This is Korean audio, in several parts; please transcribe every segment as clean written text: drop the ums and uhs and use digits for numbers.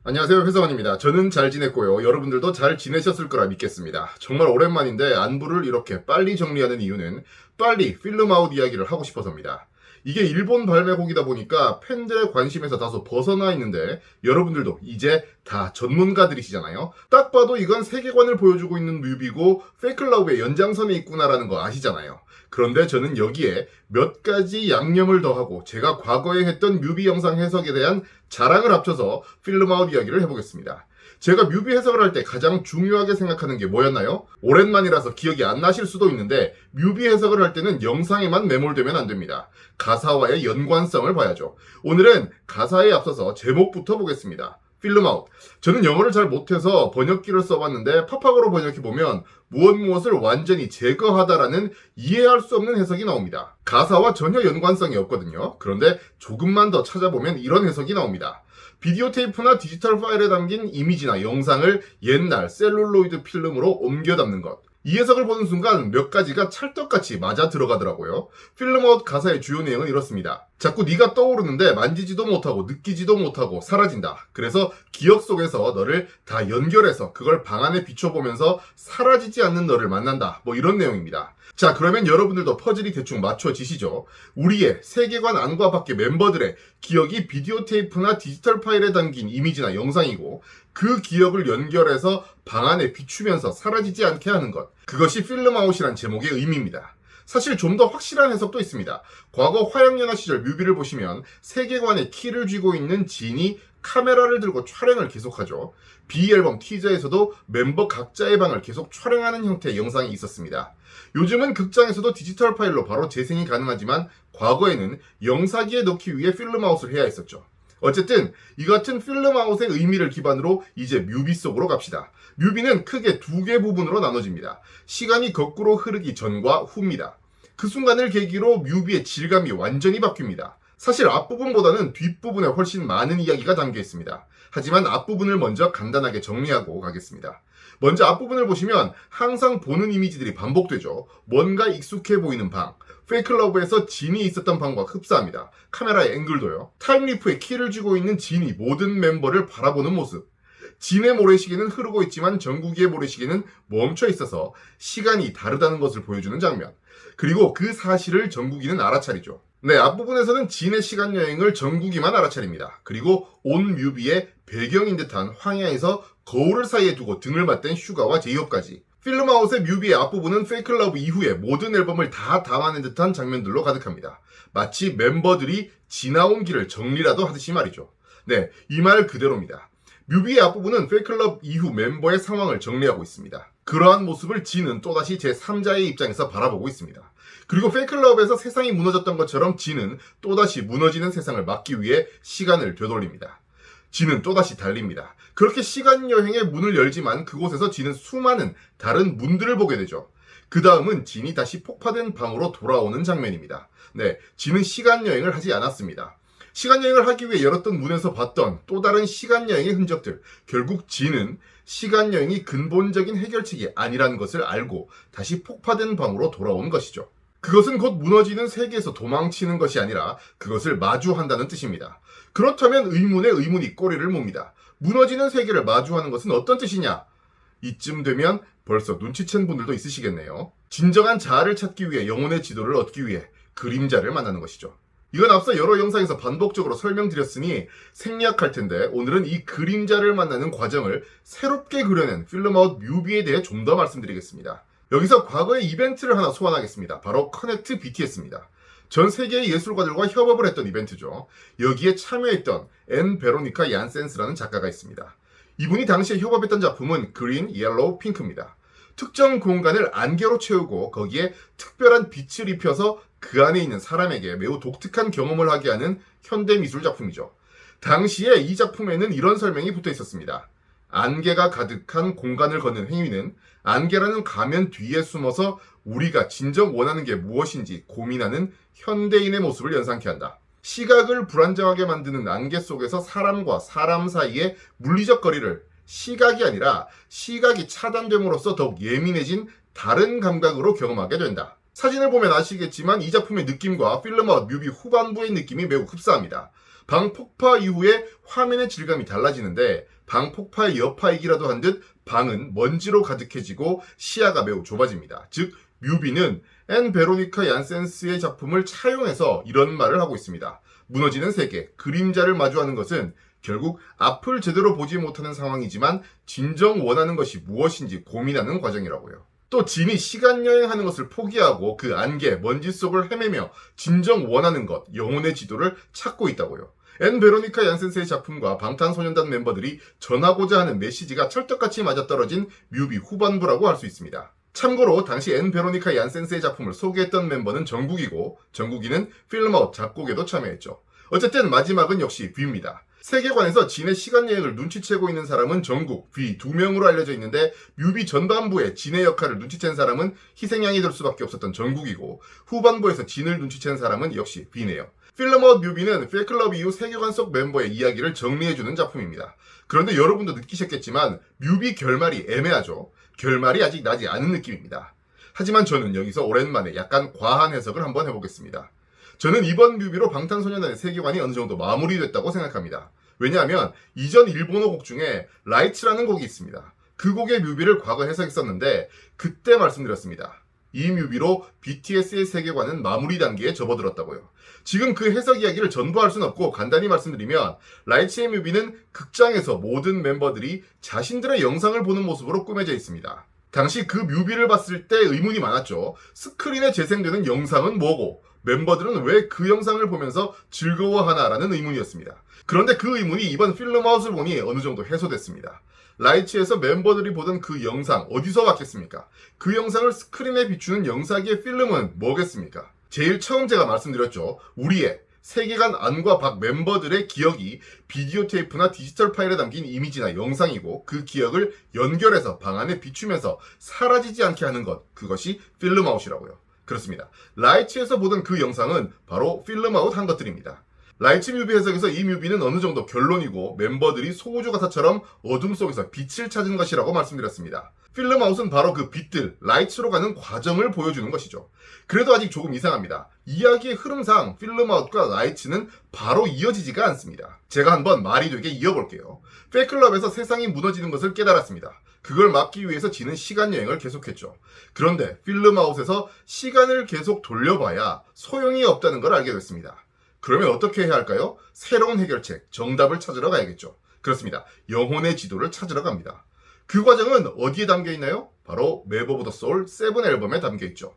안녕하세요, 회사원입니다. 저는 잘 지냈고요. 여러분들도 잘 지내셨을 거라 믿겠습니다. 정말 오랜만인데 안부를 이렇게 빨리 정리하는 이유는 빨리 필름아웃 이야기를 하고 싶어서입니다. 이게 일본 발매곡이다 보니까 팬들의 관심에서 다소 벗어나 있는데 여러분들도 이제 다 전문가들이시잖아요. 딱 봐도 이건 세계관을 보여주고 있는 뮤비고 페이클러브의 연장선에 있구나라는 거 아시잖아요. 그런데 저는 여기에 몇 가지 양념을 더하고 제가 과거에 했던 뮤비 영상 해석에 대한 자랑을 합쳐서 필름아웃 이야기를 해보겠습니다. 제가 뮤비 해석을 할 때 가장 중요하게 생각하는 게 뭐였나요? 오랜만이라서 기억이 안 나실 수도 있는데 뮤비 해석을 할 때는 영상에만 매몰되면 안 됩니다. 가사와의 연관성을 봐야죠. 오늘은 가사에 앞서서 제목부터 보겠습니다. 필름아웃. 저는 영어를 잘 못해서 번역기를 써봤는데 팝팝으로 번역해보면 무엇을 완전히 제거하다라는 이해할 수 없는 해석이 나옵니다. 가사와 전혀 연관성이 없거든요. 그런데 조금만 더 찾아보면 이런 해석이 나옵니다. 비디오 테이프나 디지털 파일에 담긴 이미지나 영상을 옛날 셀룰로이드 필름으로 옮겨 담는 것. 이 해석을 보는 순간 몇 가지가 찰떡같이 맞아 들어가더라고요. 필름아웃 가사의 주요 내용은 이렇습니다. 자꾸 네가 떠오르는데 만지지도 못하고 느끼지도 못하고 사라진다. 그래서 기억 속에서 너를 다 연결해서 그걸 방 안에 비춰보면서 사라지지 않는 너를 만난다. 뭐 이런 내용입니다. 자, 그러면 여러분들도 퍼즐이 대충 맞춰지시죠? 우리의 세계관 안과 밖의 멤버들의 기억이 비디오 테이프나 디지털 파일에 담긴 이미지나 영상이고 그 기억을 연결해서 방 안에 비추면서 사라지지 않게 하는 것. 그것이 필름아웃이란 제목의 의미입니다. 사실 좀 더 확실한 해석도 있습니다. 과거 화양연화 시절 뮤비를 보시면 세계관의 키를 쥐고 있는 진이 카메라를 들고 촬영을 계속하죠. B앨범 티저에서도 멤버 각자의 방을 계속 촬영하는 형태의 영상이 있었습니다. 요즘은 극장에서도 디지털 파일로 바로 재생이 가능하지만 과거에는 영사기에 넣기 위해 필름아웃을 해야 했었죠. 어쨌든 이 같은 필름아웃의 의미를 기반으로 이제 뮤비 속으로 갑시다. 뮤비는 크게 두 개 부분으로 나눠집니다. 시간이 거꾸로 흐르기 전과 후입니다. 그 순간을 계기로 뮤비의 질감이 완전히 바뀝니다. 사실 앞부분보다는 뒷부분에 훨씬 많은 이야기가 담겨 있습니다. 하지만 앞부분을 먼저 간단하게 정리하고 가겠습니다. 먼저 앞부분을 보시면 항상 보는 이미지들이 반복되죠. 뭔가 익숙해 보이는 방, 페이클러브에서 진이 있었던 방과 흡사합니다. 카메라의 앵글도요. 타임리프에 키를 쥐고 있는 진이 모든 멤버를 바라보는 모습. 진의 모래시계는 흐르고 있지만 정국이의 모래시계는 멈춰 있어서 시간이 다르다는 것을 보여주는 장면. 그리고 그 사실을 정국이는 알아차리죠. 네, 앞부분에서는 진의 시간여행을 정국이만 알아차립니다. 그리고 온 뮤비의 배경인 듯한 황야에서 거울을 사이에 두고 등을 맞댄 슈가와 제이홉까지. 필름아웃의 뮤비의 앞부분은 페이클러브 이후에 모든 앨범을 다 담아낸 듯한 장면들로 가득합니다. 마치 멤버들이 지나온 길을 정리라도 하듯이 말이죠. 네, 이 말 그대로입니다. 뮤비의 앞부분은 페이클럽 이후 멤버의 상황을 정리하고 있습니다. 그러한 모습을 진은 또다시 제3자의 입장에서 바라보고 있습니다. 그리고 페이클럽에서 세상이 무너졌던 것처럼 진은 또다시 무너지는 세상을 막기 위해 시간을 되돌립니다. 진은 또다시 달립니다. 그렇게 시간여행의 문을 열지만 그곳에서 진은 수많은 다른 문들을 보게 되죠. 그 다음은 진이 다시 폭파된 방으로 돌아오는 장면입니다. 네, 진은 시간여행을 하지 않았습니다. 시간여행을 하기 위해 열었던 문에서 봤던 또 다른 시간여행의 흔적들. 결국 진은 시간여행이 근본적인 해결책이 아니라는 것을 알고 다시 폭파된 방으로 돌아온 것이죠. 그것은 곧 무너지는 세계에서 도망치는 것이 아니라 그것을 마주한다는 뜻입니다. 그렇다면 의문에 의문이 꼬리를 뭅니다. 무너지는 세계를 마주하는 것은 어떤 뜻이냐? 이쯤 되면 벌써 눈치챈 분들도 있으시겠네요. 진정한 자아를 찾기 위해 영혼의 지도를 얻기 위해 그림자를 만나는 것이죠. 이건 앞서 여러 영상에서 반복적으로 설명드렸으니 생략할 텐데 오늘은 이 그림자를 만나는 과정을 새롭게 그려낸 필름아웃 뮤비에 대해 좀 더 말씀드리겠습니다. 여기서 과거의 이벤트를 하나 소환하겠습니다. 바로 커넥트 BTS입니다. 전 세계의 예술가들과 협업을 했던 이벤트죠. 여기에 참여했던 앤 베로니카 얀센스라는 작가가 있습니다. 이분이 당시에 협업했던 작품은 그린, 옐로우, 핑크입니다. 특정 공간을 안개로 채우고 거기에 특별한 빛을 입혀서 그 안에 있는 사람에게 매우 독특한 경험을 하게 하는 현대미술 작품이죠. 당시에 이 작품에는 이런 설명이 붙어 있었습니다. 안개가 가득한 공간을 걷는 행위는 안개라는 가면 뒤에 숨어서 우리가 진정 원하는 게 무엇인지 고민하는 현대인의 모습을 연상케 한다. 시각을 불안정하게 만드는 안개 속에서 사람과 사람 사이의 물리적 거리를 시각이 아니라 시각이 차단됨으로써 더욱 예민해진 다른 감각으로 경험하게 된다. 사진을 보면 아시겠지만 이 작품의 느낌과 필름아웃 뮤비 후반부의 느낌이 매우 흡사합니다. 방 폭파 이후에 화면의 질감이 달라지는데 방 폭파의 여파이기라도 한 듯 방은 먼지로 가득해지고 시야가 매우 좁아집니다. 즉 뮤비는 앤 베로니카 얀센스의 작품을 차용해서 이런 말을 하고 있습니다. 무너지는 세계, 그림자를 마주하는 것은 결국 앞을 제대로 보지 못하는 상황이지만 진정 원하는 것이 무엇인지 고민하는 과정이라고요. 또 진이 시간여행하는 것을 포기하고 그 안개, 먼지 속을 헤매며 진정 원하는 것, 영혼의 지도를 찾고 있다고요. 앤 베로니카 얀센스의 작품과 방탄소년단 멤버들이 전하고자 하는 메시지가 찰떡같이 맞아떨어진 뮤비 후반부라고 할 수 있습니다. 참고로 당시 앤 베로니카 얀센스의 작품을 소개했던 멤버는 정국이고 정국이는 필름아웃 작곡에도 참여했죠. 어쨌든 마지막은 역시 V입니다. 세계관에서 진의 시간여행을 눈치채고 있는 사람은 정국, V 두 명으로 알려져 있는데 뮤비 전반부에 진의 역할을 눈치챈 사람은 희생양이 될 수밖에 없었던 정국이고 후반부에서 진을 눈치챈 사람은 역시 V네요. 필름아웃 뮤비는 팬클럽 이후 세계관 속 멤버의 이야기를 정리해주는 작품입니다. 그런데 여러분도 느끼셨겠지만 뮤비 결말이 애매하죠. 결말이 아직 나지 않은 느낌입니다. 하지만 저는 여기서 오랜만에 약간 과한 해석을 한번 해보겠습니다. 저는 이번 뮤비로 방탄소년단의 세계관이 어느 정도 마무리됐다고 생각합니다. 왜냐하면 이전 일본어 곡 중에 라이츠라는 곡이 있습니다. 그 곡의 뮤비를 과거 해석했었는데 그때 말씀드렸습니다. 이 뮤비로 BTS의 세계관은 마무리 단계에 접어들었다고요. 지금 그 해석 이야기를 전부 할 수는 없고 간단히 말씀드리면 라이츠의 뮤비는 극장에서 모든 멤버들이 자신들의 영상을 보는 모습으로 꾸며져 있습니다. 당시 그 뮤비를 봤을 때 의문이 많았죠. 스크린에 재생되는 영상은 뭐고 멤버들은 왜 그 영상을 보면서 즐거워하나라는 의문이었습니다. 그런데 그 의문이 이번 필름아웃을 보니 어느 정도 해소됐습니다. 라이츠에서 멤버들이 보던 그 영상 어디서 봤겠습니까? 그 영상을 스크린에 비추는 영상기의 필름은 뭐겠습니까? 제일 처음 제가 말씀드렸죠. 우리의 세계관 안과 밖 멤버들의 기억이 비디오 테이프나 디지털 파일에 담긴 이미지나 영상이고 그 기억을 연결해서 방 안에 비추면서 사라지지 않게 하는 것, 그것이 필름아웃이라고요. 그렇습니다. 라이츠에서 보던 그 영상은 바로 필름아웃 한 것들입니다. 라이츠 뮤비 해석에서 이 뮤비는 어느 정도 결론이고 멤버들이 소우주 가사처럼 어둠 속에서 빛을 찾은 것이라고 말씀드렸습니다. 필름아웃은 바로 그 빛들, 라이츠로 가는 과정을 보여주는 것이죠. 그래도 아직 조금 이상합니다. 이야기의 흐름상 필름아웃과 라이츠는 바로 이어지지가 않습니다. 제가 한번 말이 되게 이어볼게요. 팬클럽에서 세상이 무너지는 것을 깨달았습니다. 그걸 막기 위해서 지는 시간여행을 계속했죠. 그런데 필름아웃에서 시간을 계속 돌려봐야 소용이 없다는 걸 알게 됐습니다. 그러면 어떻게 해야 할까요? 새로운 해결책, 정답을 찾으러 가야겠죠. 그렇습니다. 영혼의 지도를 찾으러 갑니다. 그 과정은 어디에 담겨 있나요? 바로 맵 오브 더 소울 7 앨범에 담겨 있죠.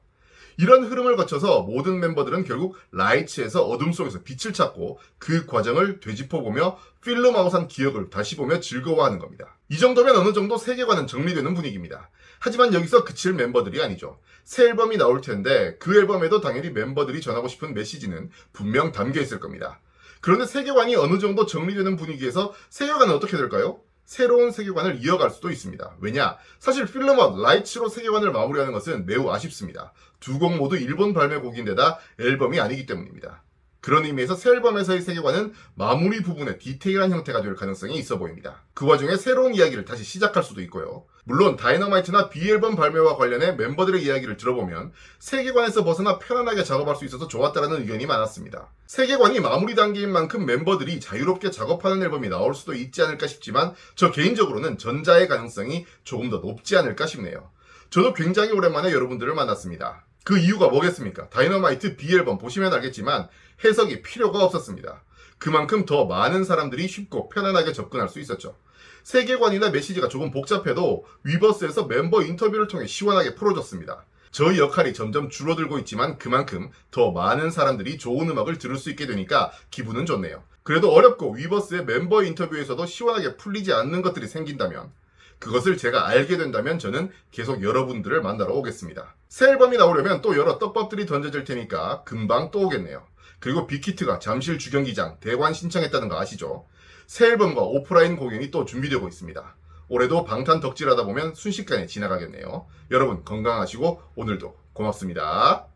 이런 흐름을 거쳐서 모든 멤버들은 결국 라이츠에서 어둠 속에서 빛을 찾고 그 과정을 되짚어보며 필름아웃한 기억을 다시 보며 즐거워하는 겁니다. 이 정도면 어느 정도 세계관은 정리되는 분위기입니다. 하지만 여기서 그칠 멤버들이 아니죠. 새 앨범이 나올 텐데 그 앨범에도 당연히 멤버들이 전하고 싶은 메시지는 분명 담겨 있을 겁니다. 그런데 세계관이 어느 정도 정리되는 분위기에서 세계관은 어떻게 될까요? 새로운 세계관을 이어갈 수도 있습니다. 왜냐? 사실 필름아웃 라이츠로 세계관을 마무리하는 것은 매우 아쉽습니다. 두 곡 모두 일본 발매곡인데다 앨범이 아니기 때문입니다. 그런 의미에서 새 앨범에서의 세계관은 마무리 부분의 디테일한 형태가 될 가능성이 있어 보입니다. 그 와중에 새로운 이야기를 다시 시작할 수도 있고요. 물론 다이너마이트나 B앨범 발매와 관련해 멤버들의 이야기를 들어보면 세계관에서 벗어나 편안하게 작업할 수 있어서 좋았다는 의견이 많았습니다. 세계관이 마무리 단계인 만큼 멤버들이 자유롭게 작업하는 앨범이 나올 수도 있지 않을까 싶지만 저 개인적으로는 전자의 가능성이 조금 더 높지 않을까 싶네요. 저도 굉장히 오랜만에 여러분들을 만났습니다. 그 이유가 뭐겠습니까? 다이너마이트 B앨범 보시면 알겠지만 해석이 필요가 없었습니다. 그만큼 더 많은 사람들이 쉽고 편안하게 접근할 수 있었죠. 세계관이나 메시지가 조금 복잡해도 위버스에서 멤버 인터뷰를 통해 시원하게 풀어줬습니다. 저희 역할이 점점 줄어들고 있지만 그만큼 더 많은 사람들이 좋은 음악을 들을 수 있게 되니까 기분은 좋네요. 그래도 어렵고 위버스의 멤버 인터뷰에서도 시원하게 풀리지 않는 것들이 생긴다면 그것을 제가 알게 된다면 저는 계속 여러분들을 만나러 오겠습니다. 새 앨범이 나오려면 또 여러 떡밥들이 던져질 테니까 금방 또 오겠네요. 그리고 빅히트가 잠실 주경기장 대관 신청했다는 거 아시죠? 새 앨범과 오프라인 공연이 또 준비되고 있습니다. 올해도 방탄 덕질하다 보면 순식간에 지나가겠네요. 여러분 건강하시고 오늘도 고맙습니다.